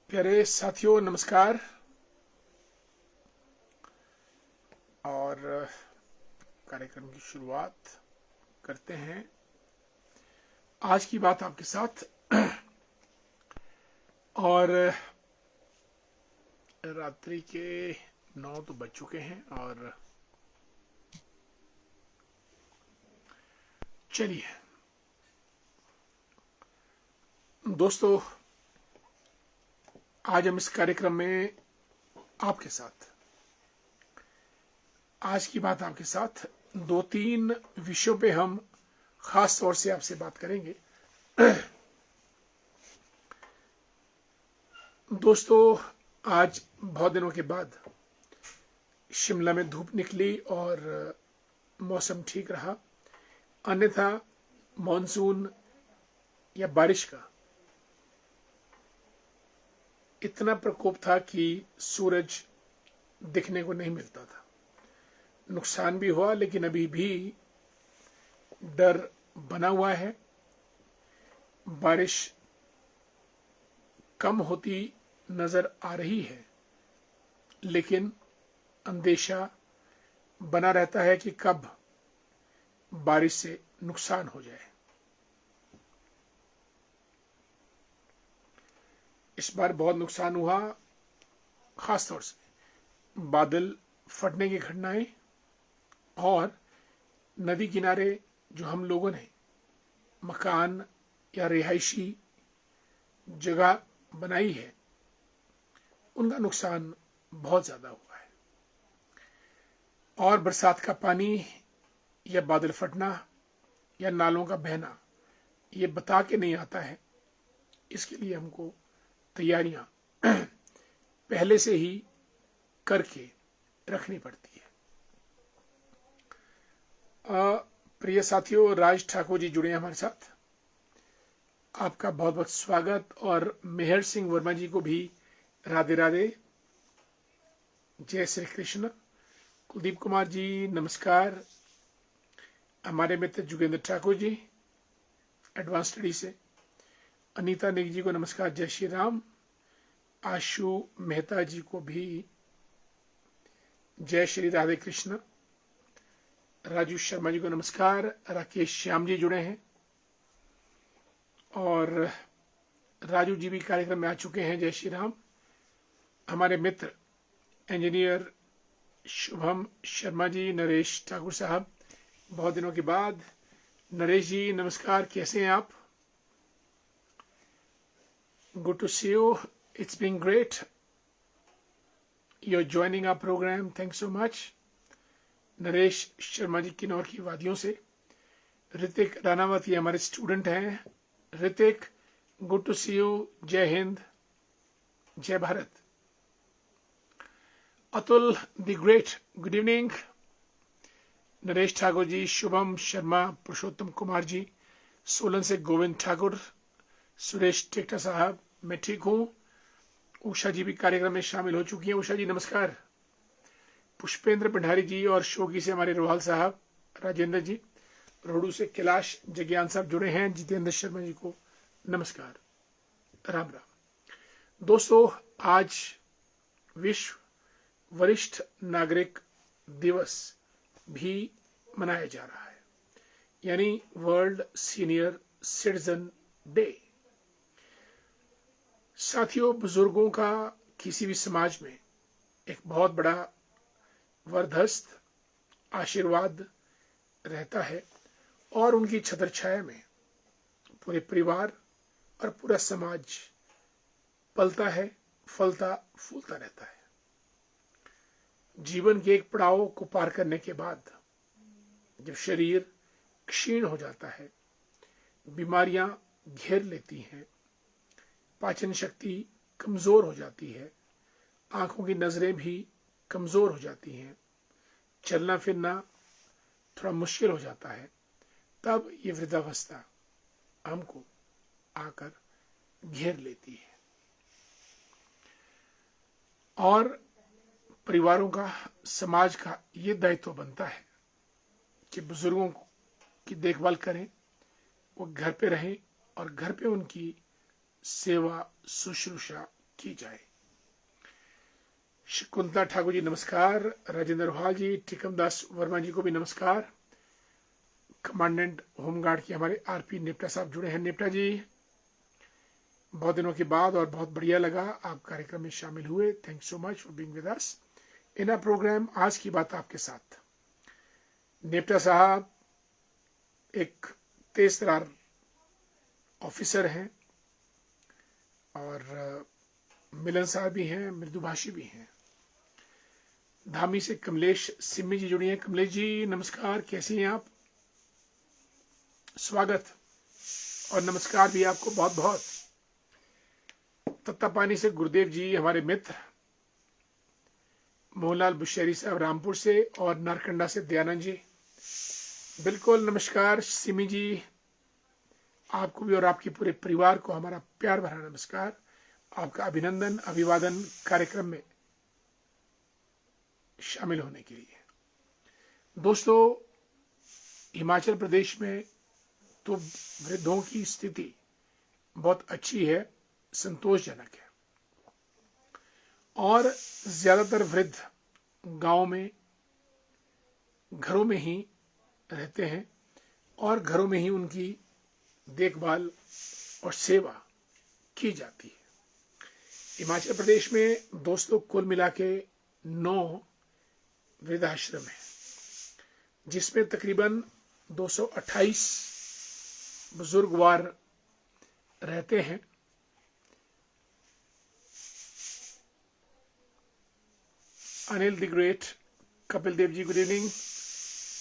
प्यारे साथियों नमस्कार। और कार्यक्रम की शुरुआत करते हैं। आज की बात आपके साथ और रात्रि के 9 तो बज चुके हैं और चलिए दोस्तों, आज हम इस कार्यक्रम में आपके साथ आज की बात आपके साथ 2-3 विषयों पे हम खास तौर से आपसे बात करेंगे। दोस्तों, आज बहुत दिनों के बाद शिमला में धूप निकली और मौसम ठीक रहा। अन्यथा मॉनसून या बारिश का इतना प्रकोप था कि सूरज दिखने को नहीं मिलता था। नुकसान भी हुआ, लेकिन अभी भी डर बना हुआ है। बारिश कम होती नजर आ रही है, लेकिन अंदेशा बना रहता है कि कब बारिश से नुकसान हो जाए। इस बार बहुत नुकसान हुआ, खासतौर से बादल फटने की घटनाएं और नदी किनारे जो हम लोगों ने मकान या रिहायशी जगह बनाई है, उनका नुकसान बहुत ज्यादा हुआ है। और बरसात का पानी या बादल फटना या नालों का बहना ये बता के नहीं आता है। इसके लिए हमको तैयारियां पहले से ही करके रखनी पड़ती है। प्रिय साथियों, राज ठाकुर जी जुड़े हैं हमारे साथ। आपका बहुत बहुत स्वागत। और मेहर सिंह वर्मा जी को भी राधे राधे, जय श्री कृष्ण। कुलदीप कुमार जी नमस्कार। हमारे मित्र जुगेंद्र ठाकुर जी एडवांस स्टडी से। अनीता नेगी जी को नमस्कार, जय श्री राम। आशु मेहता जी को भी जय श्री राधे कृष्ण। राजू शर्मा जी को नमस्कार। राकेश श्याम जी जुड़े हैं और राजू जी भी कार्यक्रम में आ चुके हैं, जय श्री राम। हमारे मित्र इंजीनियर शुभम शर्मा जी, नरेश ठाकुर साहब, बहुत दिनों के बाद। नरेश जी नमस्कार, कैसे हैं आप? Good to see you, it's been great, you are joining our programme, thank so much. Naresh Sharma ji Kinnaur की वादियों से। ऋतिक रानावत ये हमारे स्टूडेंट हैं। Hrithik, good to see you, जय हिंद, जय Bharat. Atul the great, good evening. Naresh Thakur ji, Shubham Sharma, Purushottam Kumar ji, Solan से गोविंद ठाकुर, सुरेश टेक्टा साहब, मैं ठीक हूं। उषा जी भी कार्यक्रम में शामिल हो चुकी हैं। उषा जी नमस्कार। पुष्पेंद्र भंडारी जी और शोकी से हमारे रोहाल साहब, राजेंद्र जी, रोडू से कैलाश जग्यान साहब जुड़े हैं। जितेंद्र शर्मा जी को नमस्कार, राम राम। दोस्तों, आज विश्व वरिष्ठ नागरिक दिवस भी मनाया जा रहा है, यानी वर्ल्ड सीनियर सिटीजन डे। साथियों, बुजुर्गों का किसी भी समाज में एक बहुत बड़ा वरदहस्त आशीर्वाद रहता है और उनकी छत्र छाया में पूरे परिवार और पूरा समाज पलता है, फलता फूलता रहता है। जीवन के एक पड़ाव को पार करने के बाद जब शरीर क्षीण हो जाता है, बीमारियां घेर लेती हैं, पाचन शक्ति कमजोर हो जाती है, आंखों की नजरें भी कमजोर हो जाती हैं, चलना फिरना थोड़ा मुश्किल हो जाता है, तब ये वृद्धावस्था हमको आकर घेर लेती है। और परिवारों का, समाज का ये दायित्व बनता है कि बुजुर्गों की देखभाल करें, वो घर पे रहें और घर पे उनकी सेवा शुश्रूषा की जाए। शकुंतला ठाकुर जी नमस्कार। राजेंद्र रोहाल जी, टिकमदास वर्मा जी को भी नमस्कार। कमांडेंट होमगार्ड के हमारे आरपी नेप्टा साहब जुड़े हैं। नेप्टा जी, बहुत दिनों के बाद और बहुत बढ़िया लगा आप कार्यक्रम में शामिल हुए। Thank so much for being with us in our program. आज की बात आपके साथ। नेप्टा साहब एक तेज तरार ऑफिसर हैं और मिलनसार भी हैं, मृदुभाषी भी हैं। धामी से कमलेश सिम्मी जी जुड़ी हैं। कमलेश जी नमस्कार, कैसी हैं आप? स्वागत और नमस्कार भी आपको बहुत बहुत। तत्तापानी से गुरुदेव जी हमारे मित्र, मोहनलाल बुशेरी साहब रामपुर से, और नारकंडा से दयानंद जी, बिल्कुल नमस्कार। सिमी जी, आपको भी और आपके पूरे परिवार को हमारा प्यार भरा नमस्कार। आपका अभिनंदन, अभिवादन कार्यक्रम में शामिल होने के लिए। दोस्तों, हिमाचल प्रदेश में तो वृद्धों की स्थिति बहुत अच्छी है, संतोषजनक है, और ज्यादातर वृद्ध गांव में घरों में ही रहते हैं और घरों में ही उनकी देखभाल और सेवा की जाती है। हिमाचल प्रदेश में दोस्तों कुल मिला के 9 वृद्धाश्रम है, जिसमें तकरीबन 228 बुजुर्गवार रहते हैं। Anil the great, Kapil Dev ji good evening.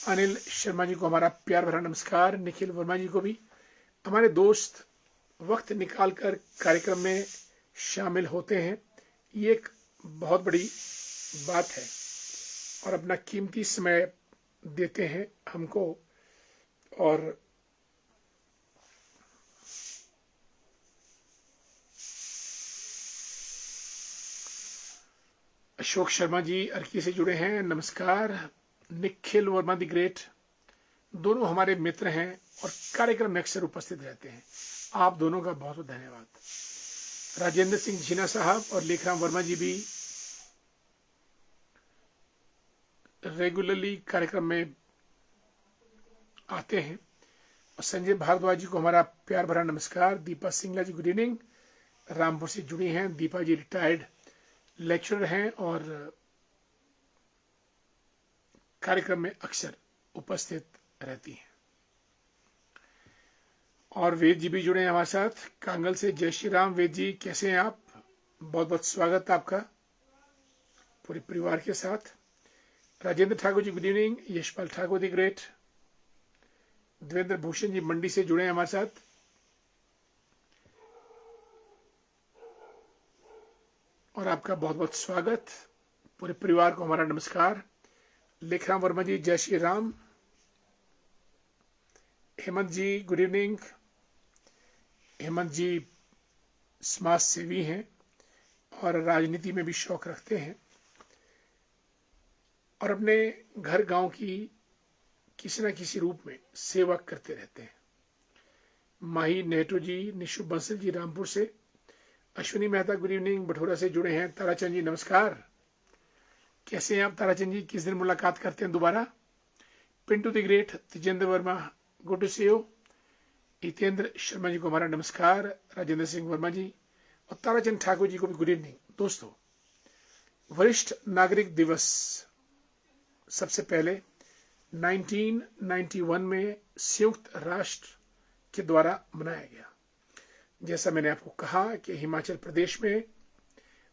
Anil Sharma ji को हमारा प्यार भरा नमस्कार। निखिल वर्मा जी को भी। हमारे दोस्त वक्त निकालकर कार्यक्रम में शामिल होते हैं, ये एक बहुत बड़ी बात है, और अपना कीमती समय देते हैं हमको। और अशोक शर्मा जी अर्की से जुड़े हैं, नमस्कार। निखिल वर्मा द ग्रेट, दोनों हमारे मित्र हैं और कार्यक्रम में अक्सर उपस्थित रहते हैं। आप दोनों का बहुत बहुत धन्यवाद। राजेंद्र सिंह झीना साहब और लेखराम वर्मा जी भी रेगुलरली कार्यक्रम में आते हैं। और संजय भारद्वाज जी को हमारा प्यार भरा नमस्कार। दीपा सिंगला जी गुड इवनिंग, रामपुर से जुड़ी हैं। दीपा जी रिटायर्ड लेक्चरर हैं और कार्यक्रम में अक्सर उपस्थित रहती हैं। और वेद जी भी जुड़े हैं हमारे साथ कांगल से। जय श्री राम। वेद जी कैसे हैं आप? बहुत बहुत स्वागत आपका पूरे परिवार के साथ। Rajendra Thakur ji good evening. Yashpal Thakur the great. Devendra Bhushan ji Mandi से जुड़े हैं हमारे साथ। और आपका बहुत बहुत स्वागत, पूरे परिवार को हमारा नमस्कार। लेखराम वर्मा जी जय श्री राम। हेमंत जी गुड इवनिंग। हेमंत जी समाज सेवी हैं और राजनीति में भी शौक रखते हैं और अपने घर गांव की किसी न किसी रूप में सेवा करते रहते हैं। माही नेहरू जी, निशु बंसल जी रामपुर से, अश्विनी मेहता गुड इवनिंग बठोरा से जुड़े हैं। ताराचंद जी नमस्कार, कैसे हैं आप ताराचंद जी? किस दिन मुलाकात करते हैं दोबारा? Pintu the great, Tejendra Verma good to see you. Hitendra Sharma ji को हमारा नमस्कार। राजेंद्र सिंह वर्मा जी और ताराचंद ठाकुर जी को भी गुड इवनिंग। दोस्तों, वरिष्ठ नागरिक दिवस सबसे पहले 1991 में संयुक्त राष्ट्र के द्वारा मनाया गया। जैसा मैंने आपको कहा कि हिमाचल प्रदेश में,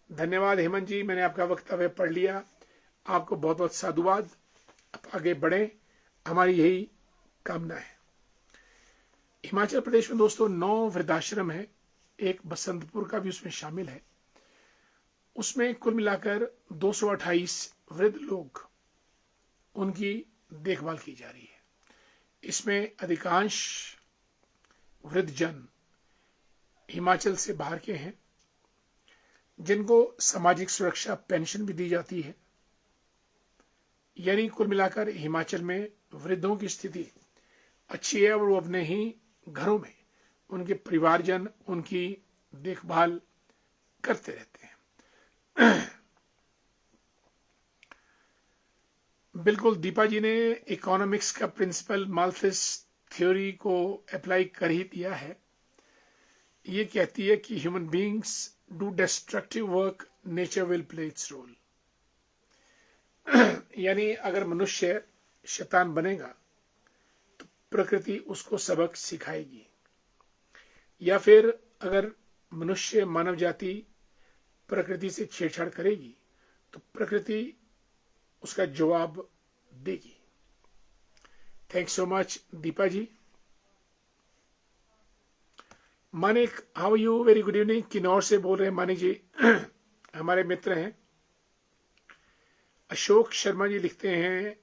धन्यवाद हेमंत जी, मैंने आपका वक्तव्य पढ़ लिया, आपको बहुत बहुत साधुवाद। आप आगे बढ़े, हमारी यही कामना है। हिमाचल प्रदेश में दोस्तों 9 वृद्धाश्रम है, एक बसंतपुर का भी उसमें शामिल है। उसमें कुल मिलाकर 228 वृद्ध लोग, उनकी देखभाल की जा रही है। इसमें अधिकांश वृद्धजन हिमाचल से बाहर के हैं, जिनको सामाजिक सुरक्षा पेंशन भी दी जाती है। यानी कुल मिलाकर हिमाचल में वृद्धों की स्थिति अच्छी है और वो अपने ही घरों में उनके परिवारजन उनकी देखभाल करते रहते हैं। बिल्कुल, दीपा जी ने इकोनॉमिक्स का प्रिंसिपल माल्थस थ्योरी को अप्लाई कर ही दिया है। ये कहती है कि human beings do destructive work, nature will play its role. यानी अगर मनुष्य शैतान बनेगा तो प्रकृति उसको सबक सिखाएगी, या फिर अगर मनुष्य मानव जाति प्रकृति से छेड़छाड़ करेगी तो प्रकृति उसका जवाब देगी। Thanks so much Deepa ji. Manik, how you? Very good evening. Kinnaur से बोल रहे हैं मानिक जी। हमारे मित्र हैं। अशोक शर्मा जी लिखते हैं,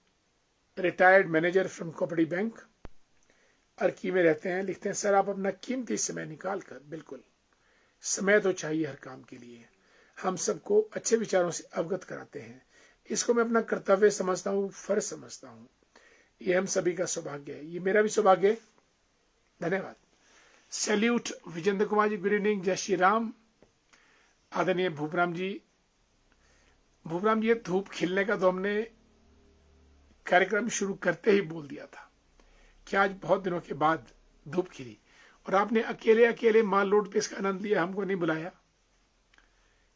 retired manager from cooperative bank, Arki में रहते हैं। लिखते हैं, सर आप अपना कीमती समय निकाल कर, बिल्कुल समय तो चाहिए हर काम के लिए, हम सबको अच्छे विचारों से अवगत कराते हैं। इसको मैं अपना कर्तव्य समझता हूँ, फर्ज समझता हूँ। ये हम सभी का सौभाग्य है, ये मेरा भी सौभाग्य है। धन्यवाद। Salute Vijendra Kumar ji, good evening, जय श्री राम। आदरणीय भूपराम जी, ये धूप खिलने का तो हमने कार्यक्रम शुरू करते ही बोल दिया था कि आज बहुत दिनों के बाद धूप खिली, और आपने अकेले अकेले माल रोड पे इसका आनंद लिया, हमको नहीं बुलाया।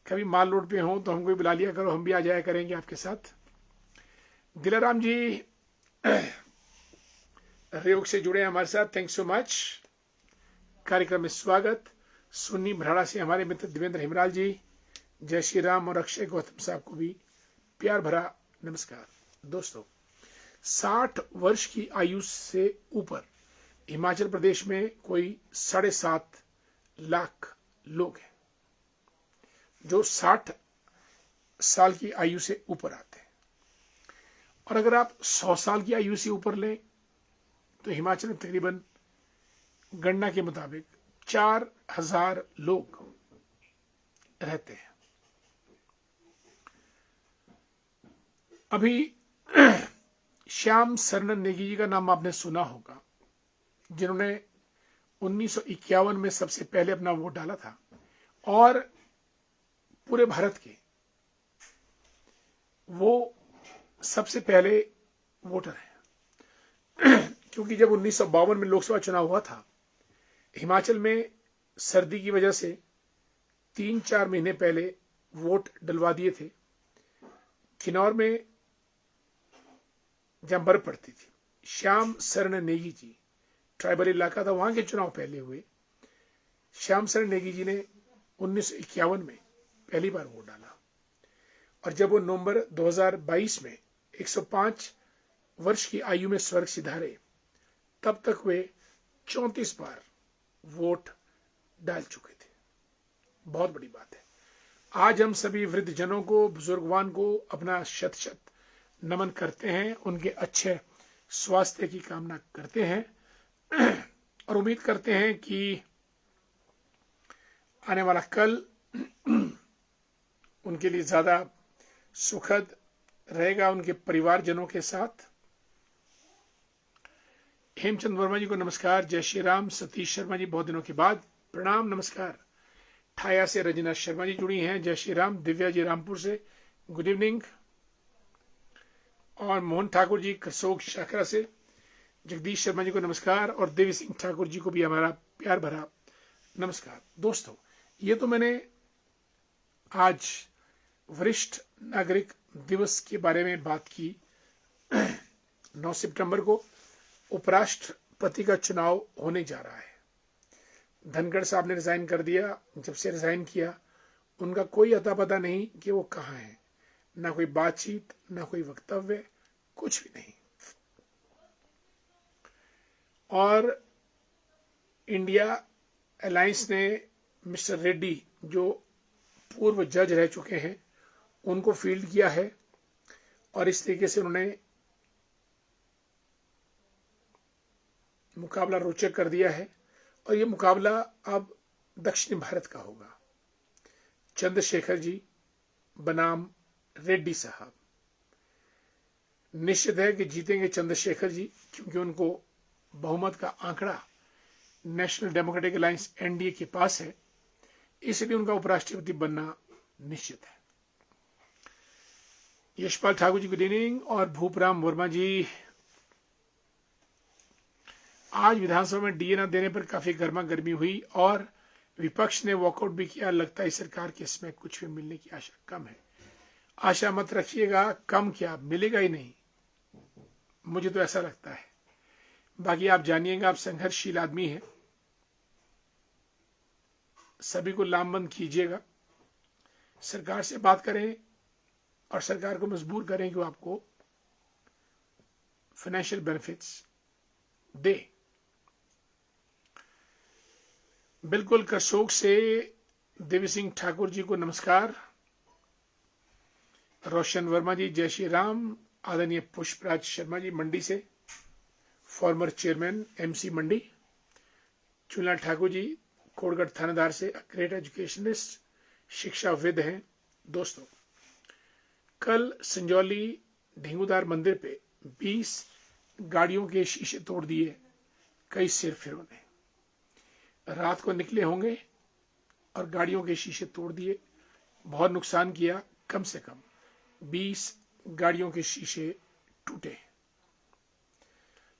कभी माल रोड पे हो तो हमको भी बुला लिया करो, हम भी आ जाया करेंगे आपके साथ। दिलाराम जी रेयोग से जुड़े हैं हमारे साथ, थैंक्स सो मच। कार्यक्रम में स्वागत। सुन्नी भराड़ा से हमारे मित्र देवेंद्र हिमराल जी, जय श्री राम। और अक्षय गौतम साहब को भी प्यार भरा नमस्कार। दोस्तों, 60 वर्ष की आयु से ऊपर हिमाचल प्रदेश में कोई 7.5 लाख लोग हैं जो 60 साल की आयु से ऊपर आते हैं। और अगर आप 100 साल की आयु से ऊपर लें तो हिमाचल में तकरीबन गणना के मुताबिक 4000 लोग रहते हैं। अभी श्याम शरण नेगी जी का नाम आपने सुना होगा, जिन्होंने 1951 में सबसे पहले अपना वोट डाला था, और पूरे भारत के वो सबसे पहले वोटर हैं। क्योंकि जब 1952 में लोकसभा चुनाव हुआ था, हिमाचल में सर्दी की वजह से 3-4 महीने पहले वोट डलवा दिए थे। किन्नौर में जहां बर्फ पड़ती थी, श्याम शरण नेगी जी, ट्राइबल इलाका था, वहां के चुनाव पहले हुए। श्याम शरण नेगी जी ने 1951 में पहली बार वोट डाला, और जब वो नवंबर 2022 में 105 वर्ष की आयु में स्वर्ग सिधारे, तब तक वे 34 बार वोट डाल चुके थे। बहुत बड़ी बात है। आज हम सभी वृद्ध जनों को, बुजुर्गवान को अपना शत शत नमन करते हैं, उनके अच्छे स्वास्थ्य की कामना करते हैं, और उम्मीद करते हैं कि आने वाला कल उनके लिए ज्यादा सुखद रहेगा उनके परिवारजनों के साथ। हेमचंद वर्मा जी को नमस्कार, जय श्री राम। सतीश शर्मा जी, बहुत दिनों के बाद प्रणाम, नमस्कार। ठाया से रजना शर्मा जी जुड़ी हैं, जय श्री राम। दिव्या जी रामपुर से गुड इवनिंग। और मोहन ठाकुर जी करसोग शाखरा से, जगदीश शर्मा जी को नमस्कार, और देवी सिंह ठाकुर जी को भी हमारा प्यार भरा नमस्कार। दोस्तों, ये तो मैंने आज वरिष्ठ नागरिक दिवस के बारे में बात की। 9 सितंबर को उपराष्ट्रपति का चुनाव होने जा रहा है। धनखड़ साहब ने रिजाइन कर दिया। जब से रिजाइन किया, उनका कोई अता पता नहीं कि वो कहाँ है, ना कोई बातचीत, ना कोई वक्तव्य, कुछ भी नहीं। और इंडिया अलायंस ने मिस्टर रेड्डी, जो पूर्व जज रह चुके हैं, उनको फील्ड किया है, और इस तरीके से उन्होंने मुकाबला रोचक कर दिया है। और ये मुकाबला अब दक्षिण भारत का होगा। चंद्रशेखर जी बनाम रेड्डी साहब। निश्चित है कि जीतेंगे चंद्रशेखर जी, क्योंकि उनको बहुमत का आंकड़ा नेशनल डेमोक्रेटिक अलायंस एनडीए के पास है। इसलिए उनका उपराष्ट्रपति बनना निश्चित है। Yashpal Thakur ji good evening. और भूपराम वर्मा जी, आज विधानसभा में डीए न देने पर काफी गर्मा गर्मी हुई और विपक्ष ने वॉकआउट भी किया। लगता है सरकार के इसमें कुछ भी मिलने की आशा कम है। आशा मत रखिएगा, कम क्या मिलेगा ही नहीं, मुझे तो ऐसा लगता है। बाकी आप जानिएगा, आप संघर्षशील आदमी हैं, सभी को लामबंद कीजिएगा, सरकार से बात करें और सरकार को मजबूर करें कि वो आपको फाइनेंशियल बेनिफिट्स दे। बिल्कुल करसोग से देवी सिंह ठाकुर जी को नमस्कार। रोशन वर्मा जी जय श्री राम। आदरणीय पुष्पराज शर्मा जी मंडी से, फॉर्मर चेयरमैन एमसी मंडी। चुनलाल ठाकुर जी कोटगढ़ थानेदार से, ग्रेट एजुकेशनिस्ट, शिक्षाविद हैं। दोस्तों, कल संजौली ढेंगूदार मंदिर पे 20 गाड़ियों के शीशे तोड़ दिए कई सिरफिरों ने। रात को निकले होंगे और गाड़ियों के शीशे तोड़ दिए, बहुत नुकसान किया। कम से कम 20 गाड़ियों के शीशे टूटे।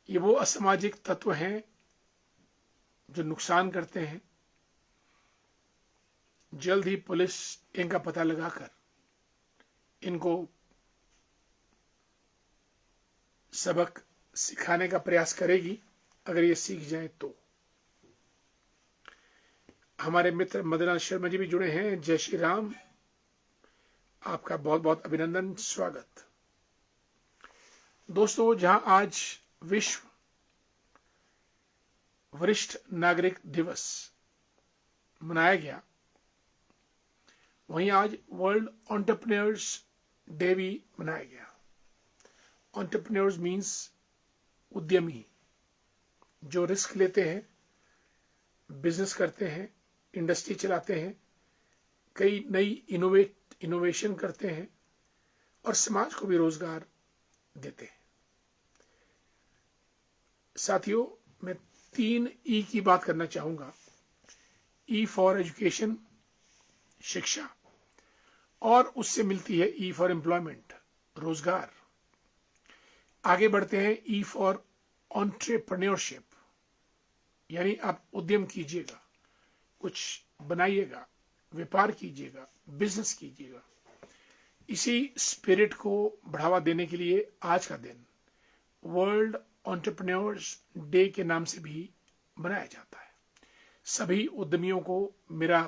ये वो असामाजिक तत्व हैं जो नुकसान करते हैं। जल्द ही पुलिस इनका पता लगाकर इनको सबक सिखाने का प्रयास करेगी। अगर ये सीख जाए तो। हमारे मित्र मदनलाल शर्मा जी भी जुड़े हैं। जय श्री राम, आपका बहुत बहुत अभिनंदन, स्वागत। दोस्तों, जहां आज विश्व वरिष्ठ नागरिक दिवस मनाया गया, वहीं आज वर्ल्ड एंटरप्रेन्योर्स डे भी मनाया गया। एंटरप्रेन्योर्स मीन्स उद्यमी, जो रिस्क लेते हैं, बिजनेस करते हैं, इंडस्ट्री चलाते हैं, कई नई इनोवेशन करते हैं और समाज को भी रोजगार देते हैं। साथियों, मैं 3 ई की बात करना चाहूंगा। ई फॉर एजुकेशन, शिक्षा, और उससे मिलती है ई फॉर एम्प्लॉयमेंट, रोजगार। आगे बढ़ते हैं ई फॉर एंटरप्रेन्योरशिप, यानी आप उद्यम कीजिएगा, कुछ बनाइएगा, व्यापार कीजिएगा, बिजनेस कीजिएगा। इसी स्पिरिट को बढ़ावा देने के लिए आज का दिन वर्ल्ड एंटरप्रेन्योर्स डे के नाम से भी मनाया जाता है। सभी उद्यमियों को मेरा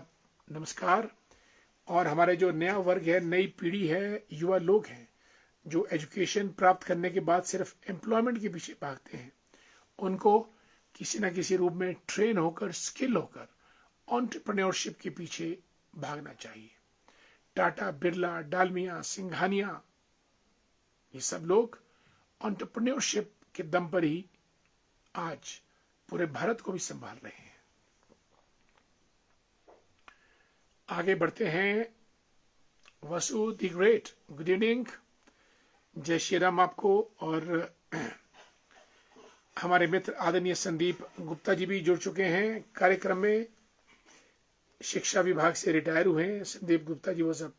नमस्कार। और हमारे जो नया वर्ग है, नई पीढ़ी है, युवा लोग हैं, जो एजुकेशन प्राप्त करने के बाद सिर्फ एम्प्लॉयमेंट के पीछे भागते हैं, उनको किसी न किसी रूप में ट्रेन होकर, स्किल होकर एंटरप्रेन्योरशिप के पीछे भागना चाहिए। टाटा, बिरला, डालमिया, सिंघानिया, ये सब लोग एंटरप्रेन्योरशिप के दम पर ही आज पूरे भारत को भी संभाल रहे हैं। आगे बढ़ते हैं। वसु द ग्रेट, गुड इवनिंग, जय श्री राम आपको। और हमारे मित्र आदरणीय संदीप गुप्ता जी भी जुड़ चुके हैं कार्यक्रम में। शिक्षा विभाग से रिटायर हुए हैं। Sandeep Gupta ji was a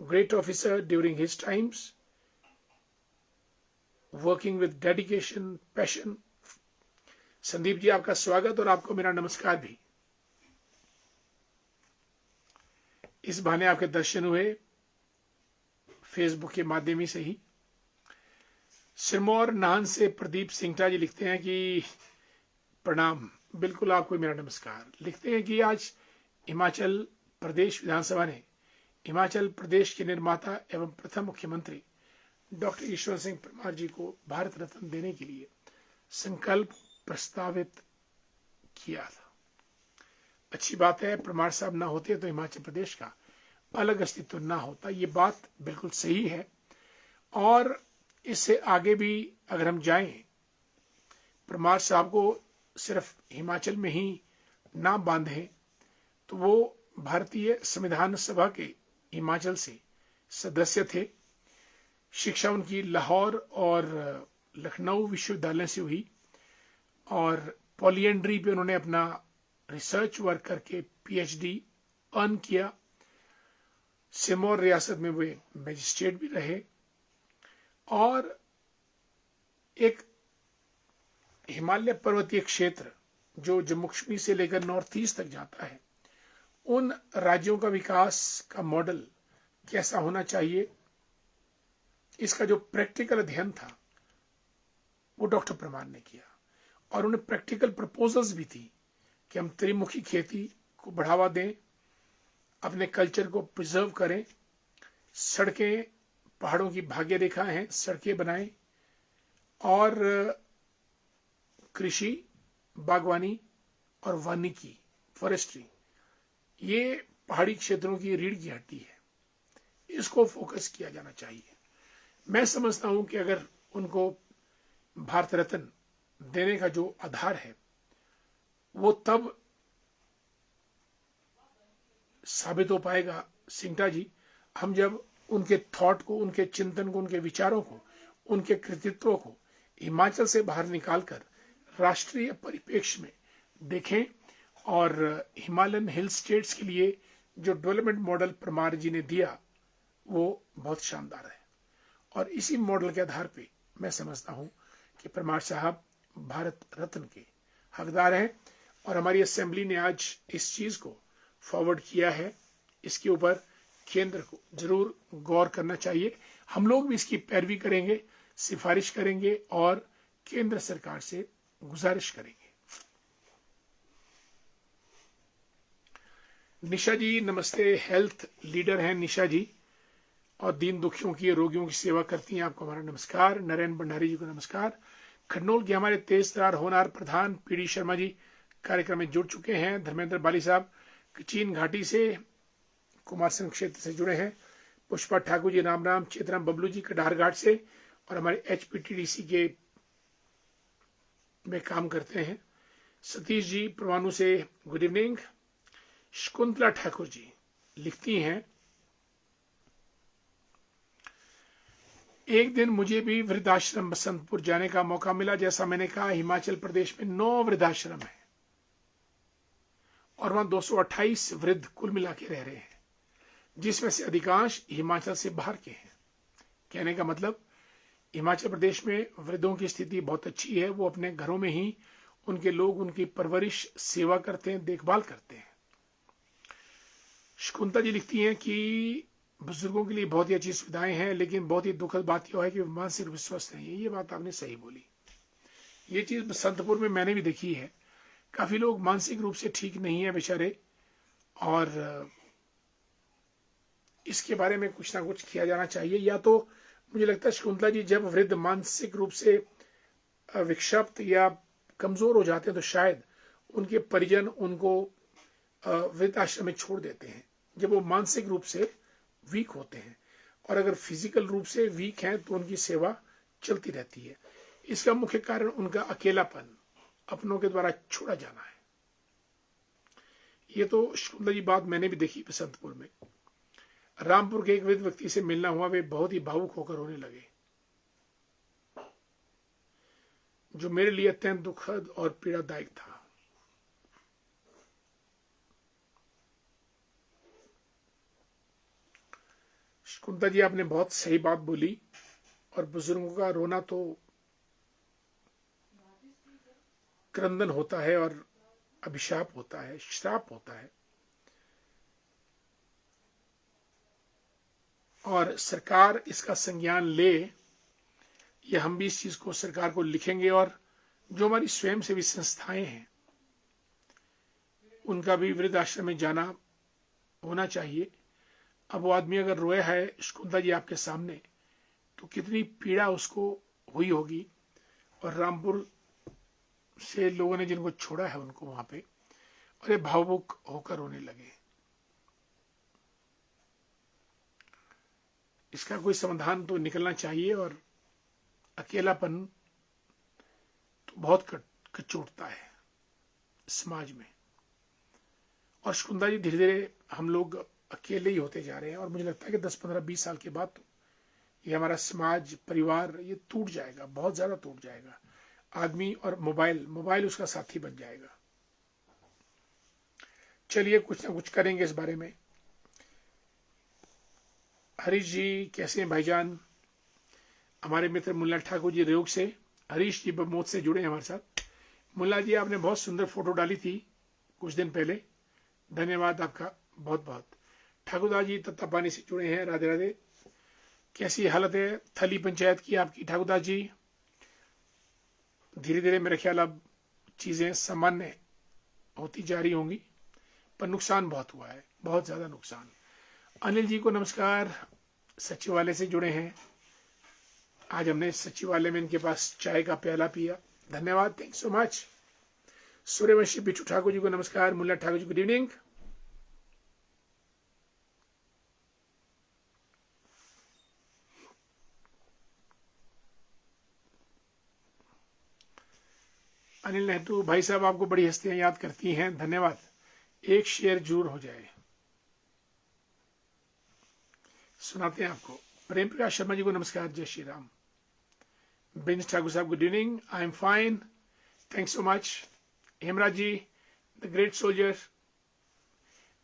great officer during his times, working with dedication, passion. Sandeep ji, आपका स्वागत और आपको मेरा नमस्कार भी। इस बहाने आपके दर्शन हुए फेसबुक के माध्यम से ही। सिरमौर नाहन से प्रदीप सिंगटा जी लिखते हैं कि प्रणाम, बिल्कुल आपको मेरा नमस्कार। लिखते हैं कि आज हिमाचल प्रदेश विधानसभा ने हिमाचल प्रदेश के निर्माता एवं प्रथम मुख्यमंत्री डॉक्टर ईश्वर सिंह परमार जी को भारत रत्न देने के लिए संकल्प प्रस्तावित किया था। अच्छी बात है, परमार साहब ना होते तो हिमाचल प्रदेश का अलग अस्तित्व ना होता, ये बात बिल्कुल सही है। और इससे आगे भी अगर हम जाएं, परमार साहब को सिर्फ हिमाचल में ही ना बांधें, तो वो भारतीय संविधान सभा के हिमाचल से सदस्य थे। शिक्षा उनकी लाहौर और लखनऊ विश्वविद्यालय से हुई और पॉलिएंड्री पे उन्होंने अपना रिसर्च वर्क करके पीएचडी अर्न किया। सिरमौर रियासत में वे मजिस्ट्रेट भी रहे और एक हिमालय पर्वतीय क्षेत्र जो जम्मू कश्मीर से लेकर नॉर्थ ईस्ट तक जाता है, उन राज्यों का विकास का मॉडल कैसा होना चाहिए, इसका जो प्रैक्टिकल अध्ययन था वो डॉक्टर परमार ने किया। और उन्हें प्रैक्टिकल प्रपोजल्स भी थी कि हम त्रिमुखी खेती को बढ़ावा दें, अपने कल्चर को प्रिजर्व करें, सड़कें पहाड़ों की भाग्य रेखा हैं, सड़कें बनाएं और कृषि, बागवानी और वानिकी, फॉरेस्ट्री, ये पहाड़ी क्षेत्रों की रीढ़ की हड्डी है, इसको फोकस किया जाना चाहिए। मैं समझता हूं कि अगर उनको भारत रत्न देने का जो आधार है वो तब साबित हो पाएगा सिंगटा जी, हम जब उनके थॉट को, उनके चिंतन को, उनके विचारों को, उनके कृतित्व को हिमाचल से बाहर निकालकर राष्ट्रीय परिप्रेक्ष्य में देखें। और हिमालयन हिल स्टेट्स के लिए जो डेवलपमेंट मॉडल परमार जी ने दिया वो बहुत शानदार है और इसी मॉडल के आधार पे मैं समझता हूं कि परमार साहब भारत रत्न के हकदार हैं और हमारी असेंबली ने आज इस चीज को फॉरवर्ड किया है। इसके ऊपर केंद्र को जरूर गौर करना चाहिए। हम लोग भी इसकी पैरवी करेंगे, सिफारिश करेंगे और केंद्र सरकार से गुजारिश करेंगे। निशा जी नमस्ते, हेल्थ लीडर हैं निशा जी और दीन दुखियों की, रोगियों की सेवा करती हैं, आपको हमारा नमस्कार। नरेंद्र भंडारी जी को नमस्कार। खन्नौल के हमारे तेज तरार होनार प्रधान पीडी शर्मा जी कार्यक्रम में जुड़ चुके हैं। धर्मेंद्र बाली साहब चीन घाटी से कुमारसंग क्षेत्र से जुड़े हैं। पुष्पा ठाकुर जी राम राम। चेतराम बबलू जी कटार घाट से और हमारे HPTDC के में काम करते हैं। सतीश जी परवाणु से गुड इवनिंग। शकुंतला ठाकुर जी लिखती हैं, एक दिन मुझे भी वृद्धाश्रम बसंतपुर जाने का मौका मिला। जैसा मैंने कहा, हिमाचल प्रदेश में 9 वृद्धाश्रम है और वहां 228 वृद्ध कुल मिला के रह रहे हैं, जिसमें से अधिकांश हिमाचल से बाहर के हैं। कहने का मतलब हिमाचल प्रदेश में वृद्धों की स्थिति बहुत अच्छी है। वो अपने घरों में ही उनके लोग उनकी परवरिश, सेवा करते हैं, देखभाल करते हैं। शकुंतला जी लिखती हैं कि बुजुर्गों के लिए बहुत ही अच्छी सुविधाएं हैं, लेकिन बहुत ही दुखद बात यह है कि मानसिक रूप से स्वस्थ नहीं है। ये बात आपने सही बोली। ये चीज बसंतपुर में मैंने भी देखी है। काफी लोग मानसिक रूप से ठीक नहीं है बेचारे और इसके बारे में कुछ ना कुछ किया जाना चाहिए। या तो मुझे लगता है शकुंतला जी, जब वृद्ध मानसिक रूप से विक्षिप्त या कमजोर हो जाते हैं तो शायद उनके परिजन उनको वृद्ध आश्रम में छोड़ देते हैं जब वो मानसिक रूप से वीक होते हैं, और अगर फिजिकल रूप से वीक हैं तो उनकी सेवा चलती रहती है। इसका मुख्य कारण उनका अकेलापन, अपनों के द्वारा छोड़ा जाना है। ये तो शकुंतला जी बात मैंने भी देखी बसंतपुर में। रामपुर के एक वृद्ध व्यक्ति से मिलना हुआ, वे बहुत ही भावुक होकर रोने लगे, जो मेरे लिए अत्यंत दुखद और पीड़ादायक था। शकुंतला जी आपने बहुत सही बात बोली और बुजुर्गों का रोना तो क्रंदन होता है और अभिशाप होता है, श्राप होता है। और सरकार इसका संज्ञान ले, ये हम भी इस चीज को सरकार को लिखेंगे और जो हमारी स्वयंसेवी संस्थाएं हैं उनका भी वृद्ध आश्रम में जाना होना चाहिए। अब वो आदमी अगर रोया है शकुंतला जी आपके सामने, तो कितनी पीड़ा उसको हुई होगी। और रामपुर से लोगों ने जिनको छोड़ा है उनको वहां पे, और ये भावुक होकर रोने लगे। इसका कोई समाधान तो निकलना चाहिए। और अकेलापन तो बहुत कचोटता है समाज में, और शकुंतला जी धीरे धीरे हम लोग अकेले ही होते जा रहे हैं। और मुझे लगता है कि 10-15-20 साल के बाद तो ये हमारा समाज, परिवार ये टूट जाएगा, बहुत ज्यादा टूट जाएगा। आदमी और मोबाइल उसका साथी बन जाएगा। चलिए कुछ ना कुछ करेंगे इस बारे में। हरीश जी कैसे हैं भाईजान? हमारे मित्र मुल्ला ठाकुर जी रेउक से, हरीश जी बमोद से जुड़े हैं हमारे साथ। मुल्ला जी आपने बहुत सुंदर फोटो डाली थी कुछ दिन पहले, धन्यवाद आपका बहुत बहुत। ठाकुरदास जी तत्तापानी से जुड़े हैं, राधे राधे। कैसी हालत है थली पंचायत की आपकी ठाकुरदास जी? धीरे धीरे मेरे ख्याल अब चीजें सामान्य होती जा रही होंगी, पर नुकसान बहुत हुआ है, बहुत ज्यादा नुकसान। अनिल जी को नमस्कार, सचिवालय से जुड़े हैं। आज हमने सचिवालय में इनके पास चाय का प्याला पिया, धन्यवाद, थैंक सो मच। सूर्यवंशी बिच्छू ठाकुर जी को नमस्कार, मुल्ला ठाकुर जी गुड इवनिंग। अनिल नेहरू भाई साहब आपको बड़ी हस्तियां याद करती हैं, धन्यवाद। एक शेयर जरूर हो जाए, सुनाते हैं आपको। प्रेम प्रकाश शर्मा जी को नमस्कार, जय श्री राम। बिंज ठाकुर साहब good evening, I am fine, thanks so much. Hemraj ji the great soldier,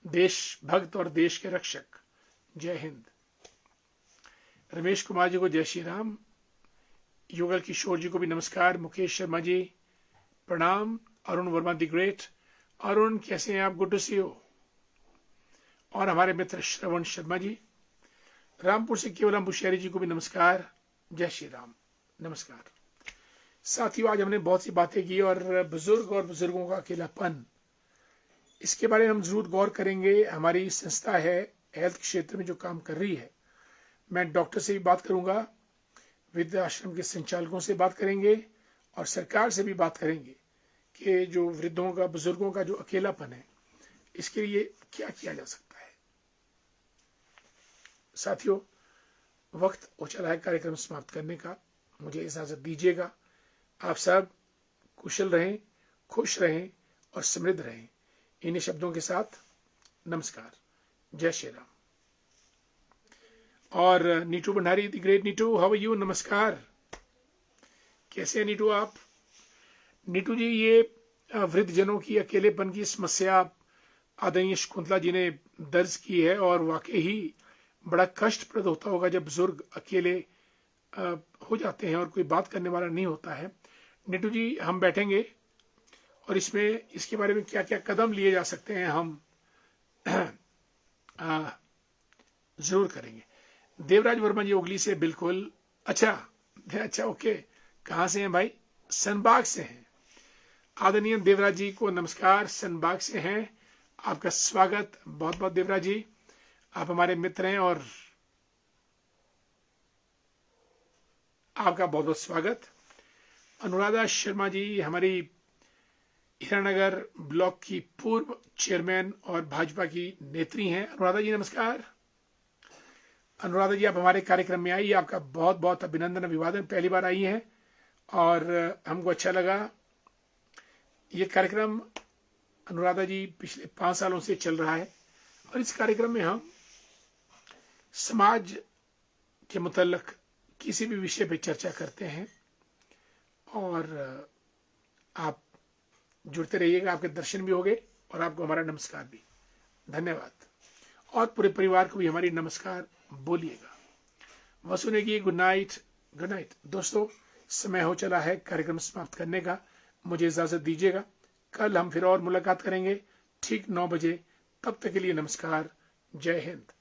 देश भक्त और देश के रक्षक, जय हिंद। रमेश कुमार जी को जय श्री राम। युगल किशोर जी को भी नमस्कार। मुकेश शर्मा जी प्रणाम। अरुण वर्मा द ग्रेट, अरुण कैसे हैं आप? Good to see you. और हमारे मित्र श्रवण शर्मा जी, रामपुर से केवलम बुशहरी जी को भी नमस्कार, जय श्री राम, नमस्कार। साथियों आज हमने बहुत सी बातें की और बुजुर्ग और बुजुर्गों का अकेलापन, इसके बारे में हम जरूर गौर करेंगे। हमारी संस्था है हेल्थ क्षेत्र में जो काम कर रही है, मैं डॉक्टर से भी बात करूंगा, वृद्धाश्रम के संचालकों से बात करेंगे और सरकार से भी बात करेंगे कि जो वृद्धों का, बुजुर्गों का जो अकेलापन है, इसके लिए क्या किया जा सकता है। साथियों वक्त हो चला है कार्यक्रम समाप्त करने का, मुझे इजाजत दीजिएगा। आप सब कुशल रहें, खुश रहें और समृद्ध रहें। इन्हीं शब्दों के साथ नमस्कार, जय श्री राम। और Neetu Bhandari the great Neetu, how are you? नमस्कार, कैसे हैं नीटू आप? नीटू जी ये वृद्ध जनों की अकेलेपन की समस्या आदरणीय शकुंतला जी ने दर्ज की है और वाकई ही बड़ा कष्टप्रद होता होगा जब बुजुर्ग अकेले हो जाते हैं और कोई बात करने वाला नहीं होता है। नीटू जी हम बैठेंगे और इसके बारे में क्या क्या कदम लिए जा सकते हैं हम जरूर करेंगे। देवराज वर्मा जी ओगली से, बिल्कुल, अच्छा ओके, कहाँ से हैं भाई? सनबाग से हैं। आदरणीय देवराज जी को नमस्कार, सनबाग से हैं, आपका स्वागत बहुत बहुत। देवराज जी आप हमारे मित्र हैं और आपका बहुत बहुत स्वागत। अनुराधा शर्मा जी हमारी हीरानगर ब्लॉक की पूर्व चेयरमैन और भाजपा की नेत्री हैं। अनुराधा जी नमस्कार। अनुराधा जी आप हमारे कार्यक्रम में आई, आपका बहुत बहुत अभिनंदन अभिवादन, पहली बार आई हैं और हमको अच्छा लगा। ये कार्यक्रम अनुराधा जी पिछले 5 सालों से चल रहा है और इस कार्यक्रम में हम समाज के मुतल्लिक किसी भी विषय पर चर्चा करते हैं और आप जुड़ते रहिएगा, आपके दर्शन भी होंगे और आपको हमारा नमस्कार भी, धन्यवाद। और पूरे परिवार को भी हमारी नमस्कार बोलिएगा। Vasu Negi good night. Good night दोस्तों, समय हो चला है कार्यक्रम समाप्त करने का, मुझे इजाजत दीजिएगा। कल हम फिर और मुलाकात करेंगे ठीक 9 बजे, तब तक के लिए नमस्कार, जय हिंद।